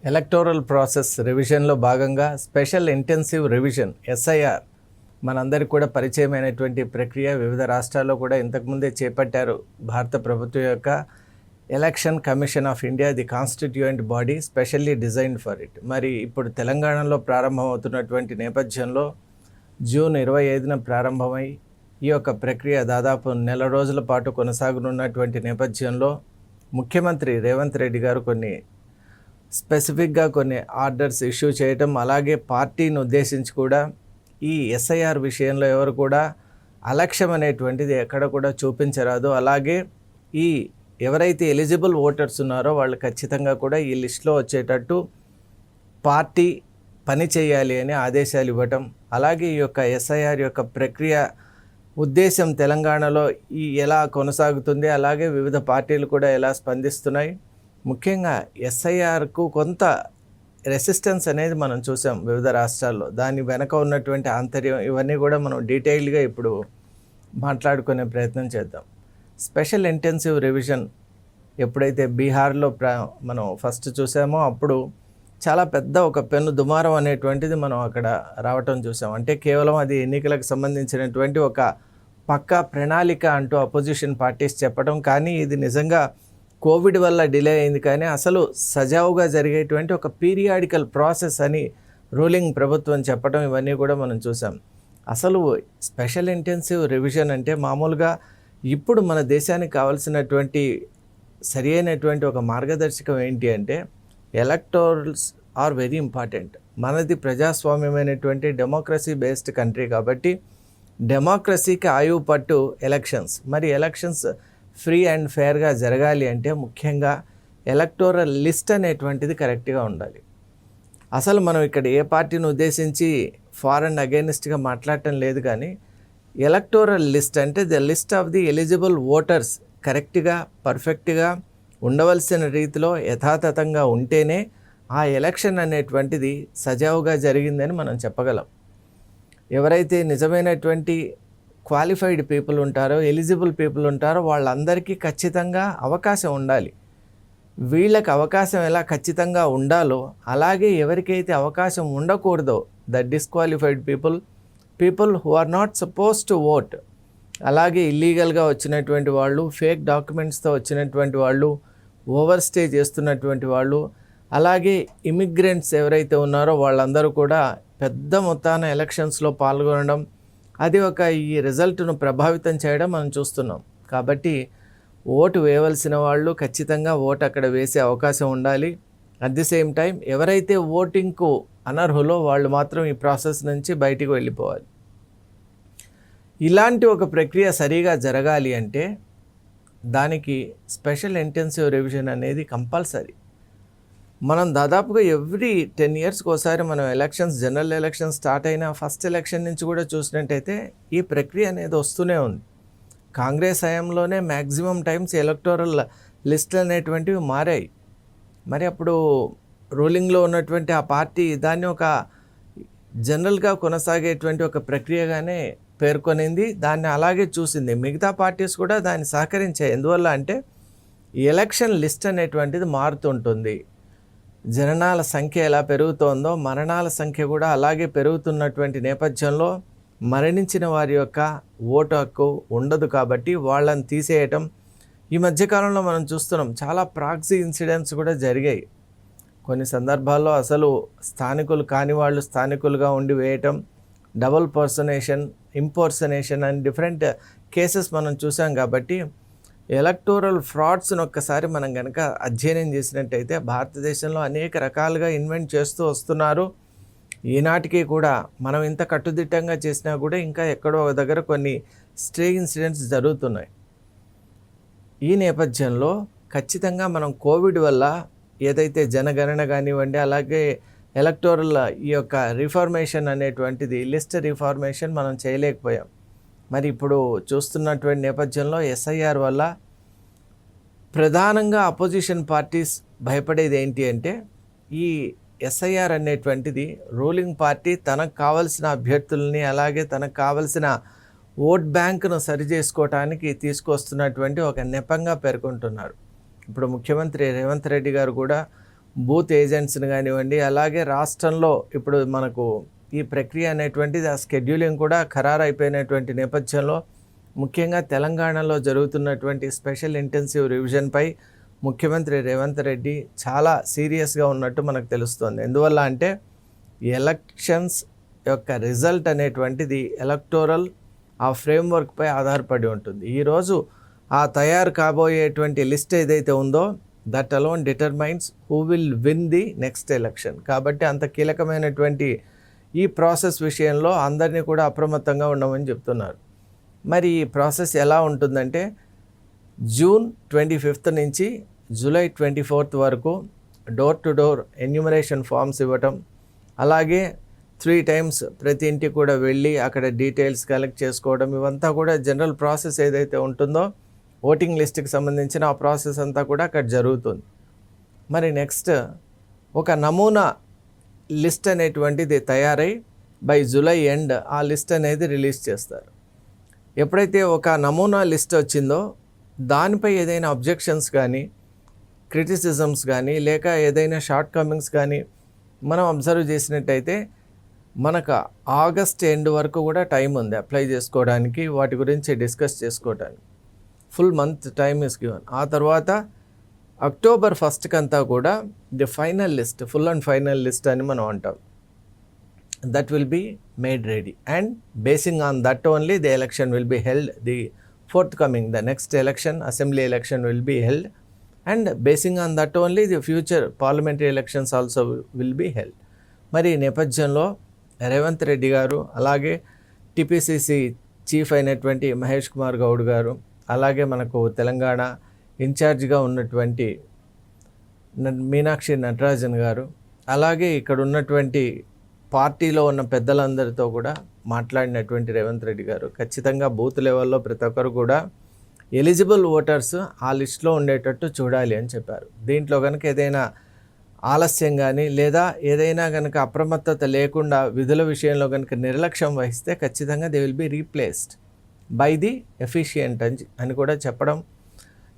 Electoral process రివిజన్లో భాగంగా special intensive revision SIR మనందరికీ కూడా పరిచయమైనటువంటి ప్రక్రియ వివిధ రాష్ట్రాల్లో కూడా ఇంతకుముందే చేపట్టారు. భారత ప్రభుత్వం యొక్క election Commission of India the constituent body specially designed for it. మరి ఇప్పుడు తెలంగాణలో ప్రారంభమవుతున్నటువంటి నేపథ్యంలో జూన్ 25న ప్రారంభమై ఈ యొక్క ప్రక్రియ దాదాపు నెల రోజుల పాటు కొనసాగనున్నటువంటి నేపథ్యంలో ముఖ్యమంత్రి రేవంత్ రెడ్డి గారు స్పెసిఫిక్గా కొన్ని ఆర్డర్స్ ఇష్యూ చేయటం, అలాగే పార్టీని ఉద్దేశించి కూడా ఈ ఎస్ఐఆర్ విషయంలో ఎవరు కూడా అలక్ష్యం అనేటువంటిది ఎక్కడ కూడా చూపించరాదు. అలాగే ఈ ఎవరైతే ఎలిజిబుల్ ఓటర్స్ ఉన్నారో వాళ్ళు ఖచ్చితంగా కూడా ఈ లిస్టులో వచ్చేటట్టు పార్టీ పని చేయాలి అని ఆదేశాలు ఇవ్వటం, అలాగే ఈ యొక్క ఎస్ఐఆర్ యొక్క ప్రక్రియ ఉద్దేశం తెలంగాణలో ఎలా కొనసాగుతుంది, అలాగే వివిధ పార్టీలు కూడా ఎలా స్పందిస్తున్నాయి. ముఖ్యంగా ఎస్ఐఆర్కు కొంత రెసిస్టెన్స్ అనేది మనం చూసాం వివిధ రాష్ట్రాల్లో. దాని వెనక ఉన్నటువంటి ఆంతర్యం ఇవన్నీ కూడా మనం డీటెయిల్డ్గా ఇప్పుడు మాట్లాడుకునే ప్రయత్నం చేద్దాం. స్పెషల్ ఇంటెన్సివ్ రివిజన్ ఎప్పుడైతే బీహార్లో మనం ఫస్ట్ చూసామో అప్పుడు చాలా పెద్ద ఒక పెన్ను దుమారం అనేటువంటిది మనం అక్కడ రావటం చూసాం. అంటే కేవలం అది ఎన్నికలకు సంబంధించినటువంటి ఒక పక్కా ప్రణాళిక అంటూ అపోజిషన్ పార్టీస్ చెప్పడం, కానీ ఇది నిజంగా కోవిడ్ వల్ల డిలే అయింది, కానీ అసలు సజావుగా జరిగేటువంటి ఒక పీరియాడికల్ ప్రాసెస్ అని రూలింగ్ ప్రభుత్వం చెప్పడం, ఇవన్నీ కూడా మనం చూసాం. అసలు స్పెషల్ ఇంటెన్సివ్ రివిజన్ అంటే మామూలుగా ఇప్పుడు మన దేశానికి కావాల్సినటువంటి సరి అయినటువంటి ఒక మార్గదర్శకం ఏంటి అంటే ఎలక్టోరల్స్ ఆర్ వెరీ ఇంపార్టెంట్. మనది ప్రజాస్వామ్యమైనటువంటి డెమోక్రసీ బేస్డ్ కంట్రీ కాబట్టి డెమోక్రసీకి ఆయువు పట్టు ఎలక్షన్స్. మరి ఎలక్షన్స్ ఫ్రీ అండ్ ఫేర్గా జరగాలి అంటే ముఖ్యంగా ఎలక్టోరల్ లిస్ట్ అనేటువంటిది కరెక్ట్గా ఉండాలి. అసలు మనం ఇక్కడ ఏ పార్టీని ఉద్దేశించి ఫార్ అండ్ అగైనిస్ట్గా మాట్లాడటం లేదు, కానీ ఎలక్టోరల్ లిస్ట్ అంటే the list of the eligible voters కరెక్ట్గా పర్ఫెక్ట్గా ఉండవలసిన రీతిలో యథాతథంగా ఉంటేనే ఆ ఎలక్షన్ అనేటువంటిది సజావుగా జరిగిందని మనం చెప్పగలం. ఎవరైతే నిజమైనటువంటి క్వాలిఫైడ్ పీపుల్ ఉంటారో, ఎలిజిబుల్ పీపుల్ ఉంటారో వాళ్ళందరికీ ఖచ్చితంగా అవకాశం ఉండాలి. వీళ్ళకి అవకాశం ఎలా ఖచ్చితంగా ఉండాలో అలాగే ఎవరికైతే అవకాశం ఉండకూడదో the disqualified people who are not suppose to vote, అలాగే ఇల్లీగల్గా వచ్చినటువంటి వాళ్ళు, ఫేక్ డాక్యుమెంట్స్తో వచ్చినటువంటి వాళ్ళు, ఓవర్ స్టే చేస్తున్నటువంటి వాళ్ళు, అలాగే ఇమిగ్రెంట్స్ ఎవరైతే ఉన్నారో వాళ్ళందరూ కూడా పెద్ద మొత్తాన ఎలక్షన్స్లో పాల్గొనడం, అది ఈ రిజల్ట్ను ప్రభావితం చేయడం మనం చూస్తున్నాం. కాబట్టి ఓటు వేయవలసిన వాళ్ళు ఖచ్చితంగా ఓటు అక్కడ వేసే అవకాశం ఉండాలి. అట్ ది సేమ్ టైం ఎవరైతే ఓటింగ్కు అనర్హులో వాళ్ళు మాత్రం ఈ ప్రాసెస్ నుంచి బయటికి వెళ్ళిపోవాలి. ఇలాంటి ఒక ప్రక్రియ సరిగా జరగాలి అంటే దానికి స్పెషల్ ఇంటెన్సివ్ రివిజన్ అనేది కంపల్సరీ. మనం దాదాపుగా ఎవ్రీ 10 yearsకి ఒకసారి మనం ఎలక్షన్స్, జనరల్ ఎలక్షన్స్ స్టార్ట్ అయిన ఫస్ట్ ఎలక్షన్ నుంచి కూడా చూసినట్టయితే ఈ ప్రక్రియ అనేది వస్తూనే ఉంది. కాంగ్రెస్ హయాంలోనే మ్యాక్సిమం టైమ్స్ ఎలక్టోరల్ లిస్టులు అనేటువంటివి మారాయి. మరి అప్పుడు రూలింగ్లో ఉన్నటువంటి ఆ పార్టీ దాన్ని ఒక జనరల్గా కొనసాగేటువంటి ఒక ప్రక్రియగానే పేర్కొనింది, దాన్ని అలాగే చూసింది. మిగతా పార్టీస్ కూడా దాన్ని సహకరించాయి. ఎందువల్ల అంటే ఎలక్షన్ లిస్ట్ అనేటువంటిది మారుతుంటుంది. జననాల సంఖ్య ఎలా పెరుగుతోందో మరణాల సంఖ్య కూడా అలాగే పెరుగుతున్నటువంటి నేపథ్యంలో మరణించిన వారి యొక్క ఓటు హక్కు ఉండదు, కాబట్టి వాళ్ళని తీసేయటం. ఈ మధ్యకాలంలో మనం చూస్తున్నాం చాలా ప్రాక్సీ ఇన్సిడెంట్స్ కూడా జరిగాయి. కొన్ని సందర్భాల్లో అసలు స్థానికులు కాని వాళ్ళు స్థానికులుగా ఉండి వేయటం, డబుల్ పర్సనేషన్, ఇంపర్సనేషన్ అని డిఫరెంట్ కేసెస్ మనం చూసాం. కాబట్టి ఎలక్టోరల్ ఫ్రాడ్స్ని ఒక్కసారి మనం కనుక అధ్యయనం చేసినట్టయితే భారతదేశంలో అనేక రకాలుగా ఇన్వెంట్ చేస్తూ వస్తున్నారు. ఈనాటికి కూడా మనం ఇంత కట్టుదిట్టంగా చేసినా కూడా ఇంకా ఎక్కడో ఒక దగ్గర కొన్ని స్ట్రే ఇన్సిడెంట్స్ జరుగుతున్నాయి. ఈ నేపథ్యంలో ఖచ్చితంగా మనం కోవిడ్ వల్ల ఏదైతే జనగణన కానివ్వండి, అలాగే ఎలక్టోరల్ ఈ యొక్క రిఫార్మేషన్ అనేటువంటిది లిస్ట్ రిఫార్మేషన్ మనం చేయలేకపోయాం. మరి ఇప్పుడు చూస్తున్నటువంటి నేపథ్యంలో ఎస్ఐఆర్ వల్ల ప్రధానంగా అపోజిషన్ పార్టీస్ భయపడేది ఏంటి అంటే ఈ ఎస్ఐఆర్ అనేటువంటిది రూలింగ్ పార్టీ తనకు కావలసిన అభ్యర్థుల్ని, అలాగే తనకు కావలసిన ఓట్ బ్యాంకును సరిచేసుకోవటానికి తీసుకొస్తున్నటువంటి ఒక నెపంగా పేర్కొంటున్నారు. ఇప్పుడు ముఖ్యమంత్రి రేవంత్ రెడ్డి గారు కూడా బూత్ ఏజెంట్స్ని కానివ్వండి, అలాగే రాష్ట్రంలో ఇప్పుడు మనకు ఈ ప్రక్రియ అనేటువంటిది ఆ షెడ్యూలింగ్ కూడా ఖరారు అయిపోయినటువంటి నేపథ్యంలో ముఖ్యంగా తెలంగాణలో జరుగుతున్నటువంటి స్పెషల్ ఇంటెన్సివ్ రివిజన్పై ముఖ్యమంత్రి రేవంత్ రెడ్డి చాలా సీరియస్గా ఉన్నట్టు మనకు తెలుస్తుంది. ఎందువల్ల అంటే ఎలక్షన్స్ యొక్క రిజల్ట్ అనేటువంటిది ఎలక్టోరల్ ఆ ఫ్రేమ్వర్క్పై ఆధారపడి ఉంటుంది. ఈరోజు ఆ తయారు కాబోయేటువంటి లిస్ట్ ఏదైతే ఉందో that alone determines who will win the next election. కాబట్టి అంత కీలకమైనటువంటి ఈ ప్రాసెస్ విషయంలో అందరినీ కూడా అప్రమత్తంగా ఉండమని చెప్తున్నారు. మరి ఈ ప్రాసెస్ ఎలా ఉంటుందంటే జూన్ 25 నుంచి జూలై 24 వరకు door to door enumeration forms ఇవ్వటం, అలాగే 3 times ప్రతి ఇంటికి కూడా వెళ్ళి అక్కడ డీటెయిల్స్ కలెక్ట్ చేసుకోవడం, ఇవంతా కూడా జనరల్ ప్రాసెస్ ఏదైతే ఉంటుందో ఓటింగ్ లిస్ట్కి సంబంధించిన ఆ ప్రాసెస్ అంతా కూడా అక్కడ జరుగుతుంది. మరి నెక్స్ట్ ఒక నమూనా లిస్ట్ అనేటువంటిది తయారై బై జూలై ఎండ్ ఆ లిస్ట్ అనేది రిలీజ్ చేస్తారు. ఎప్పుడైతే ఒక నమూనా లిస్ట్ వచ్చిందో దానిపై ఏదైనా అబ్జెక్షన్స్ కానీ క్రిటిసిజమ్స్ కానీ లేక ఏదైనా షార్ట్ కమింగ్స్ కానీ మనం అబ్జర్వ్ చేసినట్టయితే మనకు ఆగస్ట్ ఎండ్ వరకు కూడా టైం ఉంది అప్లై చేసుకోవడానికి, వాటి గురించి డిస్కస్ చేసుకోవడానికి. Full month time is given. ఆ తర్వాత అక్టోబర్ 1st కంతా కూడా the final list, full and final list అని మనం అంటాం. That will be made ready and basing on that only the election will be held. The forthcoming, the next election, assembly election will be held, and basing on that only the future parliamentary elections also will be held. మరి ఈ నేపథ్యంలో రేవంత్ రెడ్డి గారు, అలాగే TPCC chief అయినటువంటి మహేష్ కుమార్ గౌడ్ గారు, అలాగే మనకు తెలంగాణ ఇన్ఛార్జిగా ఉన్నటువంటి మీనాక్షి నటరాజన్ గారు, అలాగే ఇక్కడ ఉన్నటువంటి పార్టీలో ఉన్న పెద్దలందరితో కూడా మాట్లాడినటువంటి రేవంత్ రెడ్డి గారు ఖచ్చితంగా బూత్ లెవెల్లో ప్రతి ఒక్కరు కూడా ఎలిజిబుల్ ఓటర్స్ ఆ లిస్టులో ఉండేటట్టు చూడాలి అని చెప్పారు. దీంట్లో కనుక ఏదైనా ఆలస్యం కానీ లేదా ఏదైనా కనుక అప్రమత్తత లేకుండా విధుల విషయంలో కనుక నిర్లక్ష్యం వహిస్తే ఖచ్చితంగా they will be replaced by the efficient అని కూడా చెప్పడం.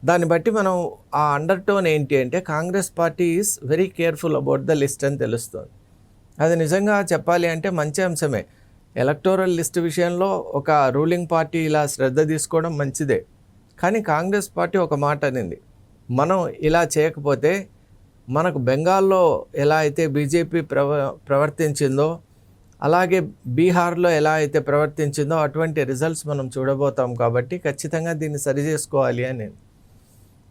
దాన్ని బట్టి మనం ఆ అండర్ టోన్ ఏంటి అంటే Congress party is very careful about the list అని తెలుస్తుంది. అది నిజంగా చెప్పాలి అంటే మంచి అంశమే. ఎలక్టోరల్ లిస్ట్ విషయంలో ఒక రూలింగ్ పార్టీ ఇలా శ్రద్ధ తీసుకోవడం మంచిదే. కానీ కాంగ్రెస్ పార్టీ ఒక మాట అనింది, మనం ఇలా చేయకపోతే మనకు బెంగాల్లో ఎలా అయితే బీజేపీ ప్రవర్తించిందో, అలాగే బీహార్లో ఎలా అయితే ప్రవర్తించిందో అటువంటి రిజల్ట్స్ మనం చూడబోతాం. కాబట్టి ఖచ్చితంగా దీన్ని సరి చేసుకోవాలి అని.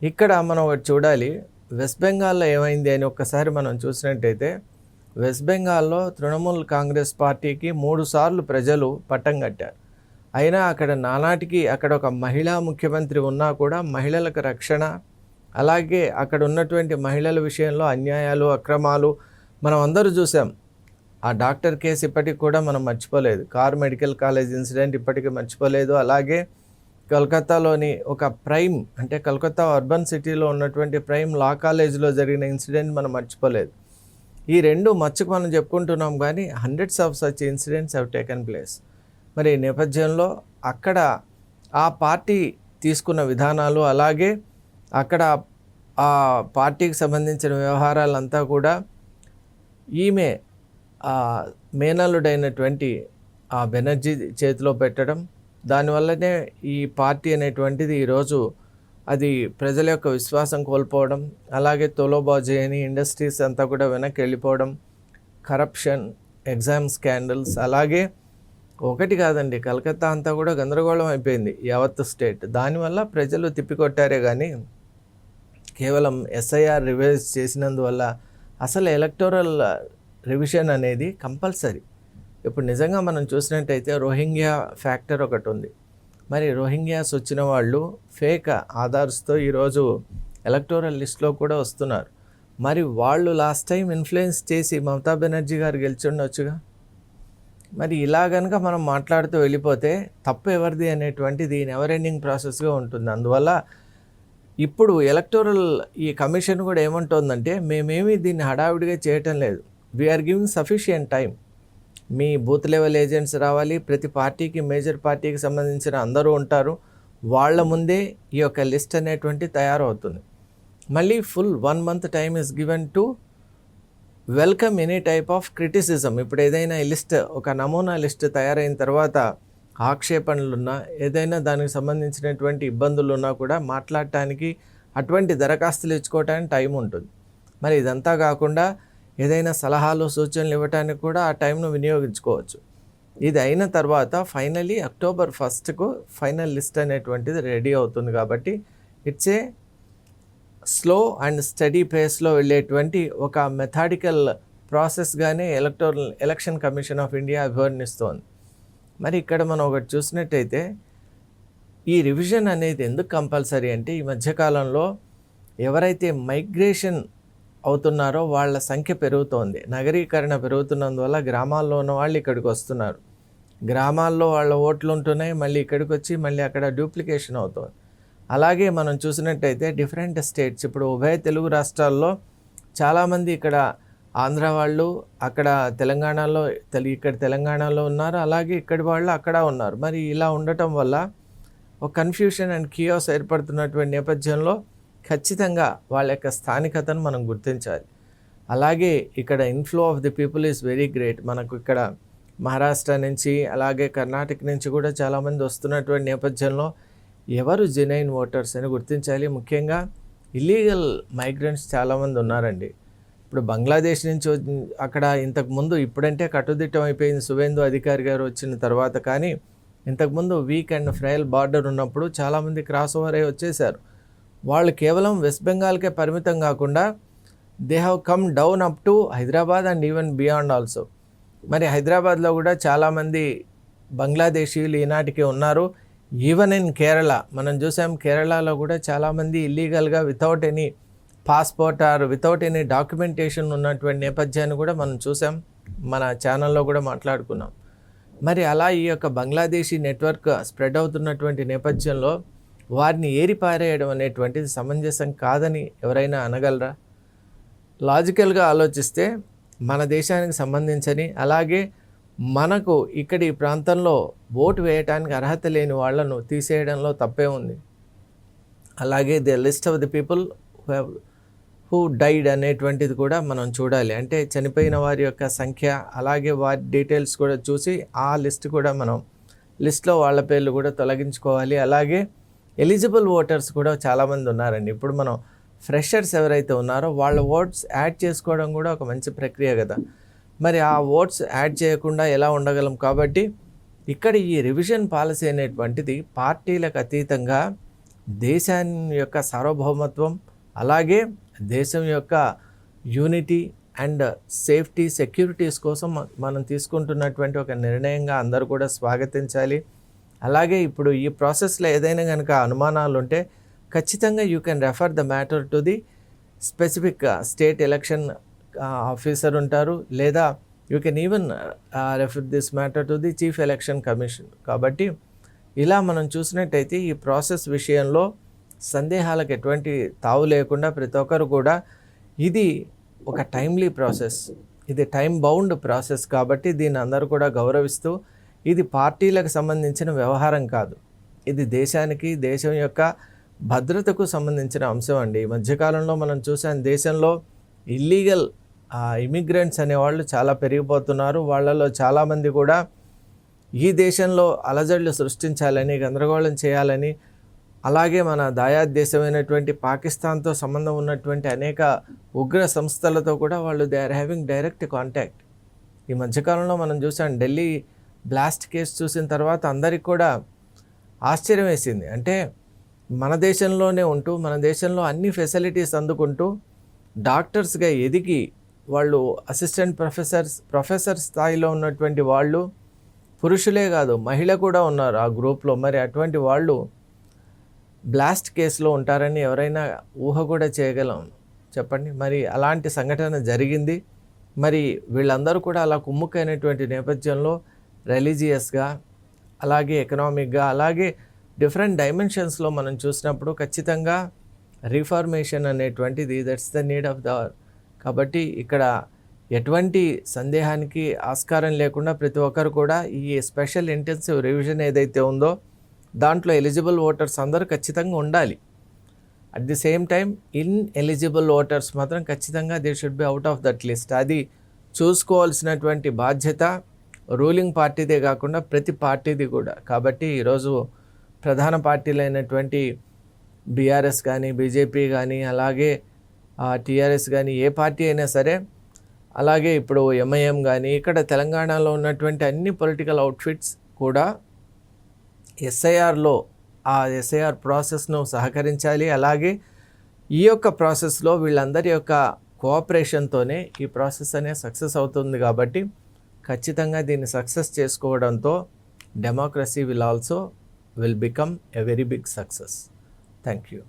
ఇక్కడ మనం ఒకటి చూడాలి, వెస్ట్ బెంగాల్లో ఏమైంది అని ఒక్కసారి మనం చూసినట్టయితే వెస్ట్ బెంగాల్లో తృణమూల్ కాంగ్రెస్ పార్టీకి 3 సార్లు ప్రజలు పట్టం కట్టారు. అయినా అక్కడ నానాటికి అక్కడ ఒక మహిళా ముఖ్యమంత్రి ఉన్నా కూడా మహిళలకు రక్షణ, అలాగే అక్కడ ఉన్నటువంటి మహిళల విషయంలో అన్యాయాలు, అక్రమాలు మనం అందరూ చూసాం. ఆ డాక్టర్ కేసు ఇప్పటికి కూడా మనం మర్చిపోలేదు. కార్ మెడికల్ కాలేజ్ ఇన్సిడెంట్ ఇప్పటికీ మర్చిపోలేదు. అలాగే కోల్కతాలోని ఒక ప్రైమ్ అంటే కోల్కతా అర్బన్ సిటీలో ఉన్నటువంటి ప్రైమ్ లా కాలేజ్లో జరిగిన ఇన్సిడెంట్ మనం మర్చిపోలేదు. ఈ 2 మచ్చుకు మనం చెప్పుకుంటున్నాం, కానీ hundreds of such incidents have taken place. మరి ఈ నేపథ్యంలో అక్కడ ఆ పార్టీ తీసుకున్న విధానాలు, అలాగే అక్కడ ఆ పార్టీకి సంబంధించిన వ్యవహారాలంతా కూడా ఈమె మేనల్లుడైనటువంటి ఆ బెనర్జీ చేతిలో పెట్టడం, దానివల్లనే ఈ పార్టీ అనేటువంటిది ఈరోజు అది ప్రజల యొక్క విశ్వాసం కోల్పోవడం, అలాగే తోలోబాజీ అని ఇండస్ట్రీస్ అంతా కూడా వెనక్కి వెళ్ళిపోవడం, కరప్షన్, ఎగ్జామ్ స్కాండల్స్, అలాగే ఒకటి కాదండి కలకత్తా అంతా కూడా గందరగోళం అయిపోయింది యావత్ స్టేట్. దానివల్ల ప్రజలు తిప్పికొట్టారే కానీ కేవలం ఎస్ఐఆర్ రివైజ్ చేసినందువల్ల అసలు ఎలక్టోరల్ రివిజన్ అనేది కంపల్సరీ. ఇప్పుడు నిజంగా మనం చూసినట్టయితే రోహింగ్యా ఫ్యాక్టర్ ఒకటి ఉంది. మరి రోహింగ్యాస్ వచ్చిన వాళ్ళు ఫేక్ ఆధార్స్తో ఈరోజు ఎలక్టోరల్ లిస్ట్లో కూడా వస్తున్నారు. మరి వాళ్ళు లాస్ట్ టైం ఇన్ఫ్లుయెన్స్ చేసి మమతా బెనర్జీ గారు గెలిచుండొచ్చుగా. మరి ఇలా కనుక మనం మాట్లాడుతూ వెళ్ళిపోతే తప్పు ఎవరిది అనేటువంటిది నెవర్ ఎండింగ్ ప్రాసెస్గా ఉంటుంది. అందువల్ల ఇప్పుడు ఎలక్టోరల్ ఈ కమిషన్ కూడా ఏమంటుందంటే మేమేమి దీన్ని హడావిడిగా చేయటం లేదు, వీఆర్ గివింగ్ సఫిషియంట్ టైం. మీ బూత్ లెవెల్ ఏజెంట్స్ రావాలి, ప్రతి పార్టీకి మేజర్ పార్టీకి సంబంధించిన అందరూ ఉంటారు, వాళ్ళ ముందే ఈ యొక్క లిస్ట్ అనేటువంటి తయారవుతుంది. మళ్ళీ full 1 month time is given to welcome any type of criticism. ఇప్పుడు ఏదైనా లిస్ట్, ఒక నమూనా లిస్ట్ తయారైన తర్వాత ఆక్షేపణలున్నా, ఏదైనా దానికి సంబంధించినటువంటి ఇబ్బందులు ఉన్నా కూడా మాట్లాడటానికి, అటువంటి దరఖాస్తులు ఇచ్చుకోవటానికి టైం ఉంటుంది. మరి ఇదంతా కాకుండా ఏదైనా సలహాలు సూచనలు ఇవ్వటానికి కూడా ఆ టైంను వినియోగించుకోవచ్చు. ఇది అయిన తర్వాత ఫైనలీ అక్టోబర్ 1కు ఫైనల్ లిస్ట్ అనేటువంటిది రెడీ అవుతుంది. కాబట్టి it's a slow and steady పేస్లో వెళ్ళేటువంటి ఒక మెథాడికల్ ప్రాసెస్గానే ఎలక్షన్ కమిషన్ ఆఫ్ ఇండియా అభివర్ణిస్తోంది. మరి ఇక్కడ మనం ఒకటి చూసినట్టయితే ఈ రివిజన్ అనేది ఎందుకు కంపల్సరీ అంటే, ఈ మధ్యకాలంలో ఎవరైతే మైగ్రేషన్ అవుతున్నారో వాళ్ళ సంఖ్య పెరుగుతోంది. నగరీకరణ పెరుగుతున్నందువల్ల గ్రామాల్లో ఉన్న వాళ్ళు ఇక్కడికి వస్తున్నారు. గ్రామాల్లో వాళ్ళ ఓట్లు ఉంటున్నాయి, మళ్ళీ ఇక్కడికి వచ్చి మళ్ళీ అక్కడ డూప్లికేషన్ అవుతుంది. అలాగే మనం చూసినట్టయితే డిఫరెంట్ స్టేట్స్, ఇప్పుడు ఉభయ తెలుగు రాష్ట్రాల్లో చాలామంది ఇక్కడ ఆంధ్ర వాళ్ళు, అక్కడ తెలంగాణలో ఇక్కడ తెలంగాణలో ఉన్నారు, అలాగే ఇక్కడి వాళ్ళు అక్కడ ఉన్నారు. మరి ఇలా ఉండటం వల్ల ఒక కన్ఫ్యూషన్ అండ్ కియోస్ ఏర్పడుతున్నటువంటి నేపథ్యంలో ఖచ్చితంగా వాళ్ళ యొక్క స్థానికతను మనం గుర్తించాలి. అలాగే ఇక్కడ inflow of the people is very great. మనకు ఇక్కడ మహారాష్ట్ర నుంచి అలాగే కర్ణాటక నుంచి కూడా చాలామంది వస్తున్నటువంటి నేపథ్యంలో ఎవరు జెన్యూన్ ఓటర్స్ అని గుర్తించాలి. ముఖ్యంగా ఇల్లీగల్ మైగ్రెంట్స్ చాలామంది ఉన్నారండి. ఇప్పుడు బంగ్లాదేశ్ నుంచి అక్కడ ఇంతకుముందు, ఇప్పుడంటే కట్టుదిట్టం అయిపోయింది సువేందు అధికారి గారు వచ్చిన తర్వాత, కానీ ఇంతకుముందు వీక్ అండ్ ఫ్రైల్ బార్డర్ ఉన్నప్పుడు చాలామంది క్రాస్ ఓవర్ అయ్యి వచ్చేసారు. వాళ్ళు కేవలం వెస్ట్ బెంగాల్కే పరిమితం కాకుండా they have come down up to Hyderabad and even beyond also. మరి హైదరాబాద్లో కూడా చాలామంది బంగ్లాదేశీయులు ఈనాటికి ఉన్నారు. ఈవెన్ ఇన్ కేరళ మనం చూసాం, కేరళలో కూడా చాలామంది ఇల్లీగల్గా without any passport or without any documentation ఉన్నటువంటి నేపథ్యాన్ని కూడా మనం చూసాం, మన ఛానల్లో కూడా మాట్లాడుకున్నాం. మరి అలా ఈ యొక్క బంగ్లాదేశీ నెట్వర్క్ స్ప్రెడ్ అవుతున్నటువంటి నేపథ్యంలో వారిని ఏరిపారేయడం అనేటువంటిది సమంజసం కాదని ఎవరైనా అనగలరా? లాజికల్గా ఆలోచిస్తే మన దేశానికి సంబంధించని, అలాగే మనకు ఇక్కడ ఈ ప్రాంతంలో ఓటు వేయటానికి అర్హత లేని వాళ్లను తీసేయడంలో తప్పే ఉంది. అలాగే the list of the people who died అనేటువంటిది కూడా మనం చూడాలి. అంటే చనిపోయిన వారి యొక్క సంఖ్య, అలాగే వారి డీటెయిల్స్ కూడా చూసి ఆ లిస్ట్ కూడా మనం లిస్ట్లో వాళ్ళ పేర్లు కూడా తొలగించుకోవాలి. అలాగే ఎలిజిబుల్ ఓటర్స్ కూడా చాలామంది ఉన్నారండి. ఇప్పుడు మనం ఫ్రెషర్స్ ఎవరైతే ఉన్నారో వాళ్ళ ఓట్స్ యాడ్ చేసుకోవడం కూడా ఒక మంచి ప్రక్రియ కదా. మరి ఆ ఓట్స్ యాడ్ చేయకుండా ఎలా ఉండగలం? కాబట్టి ఇక్కడ ఈ రివిజన్ పాలసీ అనేటువంటిది పార్టీలకు అతీతంగా దేశాన్ని యొక్క సార్వభౌమత్వం, అలాగే దేశం యొక్క యూనిటీ అండ్ సేఫ్టీ సెక్యూరిటీస్ కోసం మనం తీసుకుంటున్నటువంటి ఒక నిర్ణయంగా అందరూ కూడా స్వాగతించాలి. అలాగే ఇప్పుడు ఈ ప్రాసెస్లో ఏదైనా కనుక అనుమానాలు ఉంటే ఖచ్చితంగా you can refer the matter to the specific state election officer ఉంటారు, లేదా you can even refer this matter to the chief election commission. కాబట్టి ఇలా మనం చూసినట్టయితే ఈ ప్రాసెస్ విషయంలో సందేహాలకు ఎటువంటి తావు లేకుండా ప్రతి ఒక్కరు కూడా, ఇది ఒక టైమ్లీ ప్రాసెస్, ఇది టైం బౌండ్ ప్రాసెస్. కాబట్టి దీన్ని అందరూ కూడా గౌరవిస్తూ, ఇది పార్టీలకు సంబంధించిన వ్యవహారం కాదు, ఇది దేశానికి, దేశం యొక్క భద్రతకు సంబంధించిన అంశం అండి. ఈ మధ్యకాలంలో మనం చూసాం, దేశంలో ఇల్లీగల్ ఇమిగ్రెంట్స్ అనేవాళ్ళు చాలా పెరిగిపోతున్నారు. వాళ్ళలో చాలామంది కూడా ఈ దేశంలో అలజడులు సృష్టించాలని, గందరగోళం చేయాలని, అలాగే మన దాయాద్ దేశమైనటువంటి పాకిస్తాన్తో సంబంధం ఉన్నటువంటి అనేక ఉగ్ర సంస్థలతో కూడా వాళ్ళు they are having direct contact. ఈ మధ్యకాలంలో మనం చూసాం, ఢిల్లీ బ్లాస్ట్ కేసు చూసిన తర్వాత అందరికి కూడా ఆశ్చర్యం వేసింది. అంటే మన దేశంలోనే ఉంటూ, మన దేశంలో అన్ని ఫెసిలిటీస్ అందుకుంటూ, డాక్టర్స్గా ఎదిగి వాళ్ళు అసిస్టెంట్ ప్రొఫెసర్ స్థాయిలో ఉన్నటువంటి వాళ్ళు, పురుషులే కాదు మహిళ కూడా ఉన్నారు ఆ గ్రూప్లో. మరి అటువంటి వాళ్ళు బ్లాస్ట్ కేసులో ఉంటారని ఎవరైనా ఊహ కూడా చేయగలం చెప్పండి? మరి అలాంటి సంఘటన జరిగింది. మరి వీళ్ళందరూ కూడా అలా కుమ్ముకైనటువంటి నేపథ్యంలో రిలీజియస్గా, అలాగే ఎకనామిక్గా, అలాగే డిఫరెంట్ డైమెన్షన్స్లో మనం చూసినప్పుడు ఖచ్చితంగా రిఫార్మేషన్ అనేటువంటిది that's the need of the hour. కాబట్టి ఇక్కడ ఎటువంటి సందేహానికి ఆస్కారం లేకుండా ప్రతి ఒక్కరు కూడా ఈ స్పెషల్ ఇంటెన్సివ్ రివిజన్ ఏదైతే ఉందో దాంట్లో ఎలిజిబుల్ ఓటర్స్ అందరూ ఖచ్చితంగా ఉండాలి. At the same time eligible voters మాత్రం ఖచ్చితంగా they should be out of that list. అది చూసుకోవాల్సినటువంటి బాధ్యత రూలింగ్ పార్టీదే కాకుండా ప్రతి పార్టీది కూడా. కాబట్టి ఈరోజు ప్రధాన పార్టీలైనటువంటి బీఆర్ఎస్ కానీ, బీజేపీ కానీ, అలాగే టీఆర్ఎస్ కానీ, ఏ పార్టీ అయినా సరే, అలాగే ఇప్పుడు ఎంఐఎం కానీ, ఇక్కడ తెలంగాణలో ఉన్నటువంటి అన్ని పొలిటికల్ అవుట్ఫిట్స్ కూడా ఎస్ఐఆర్లో ఆ ఎస్ఐఆర్ ప్రాసెస్ను సహకరించాలి. అలాగే ఈ యొక్క ప్రాసెస్లో వీళ్ళందరి యొక్క కోఆపరేషన్తోనే ఈ ప్రాసెస్ అనేది సక్సెస్ అవుతుంది. కాబట్టి ఖచ్చితంగా దీన్ని సక్సెస్ చేసుకోవడంతో democracy will become a very big success. Thank you.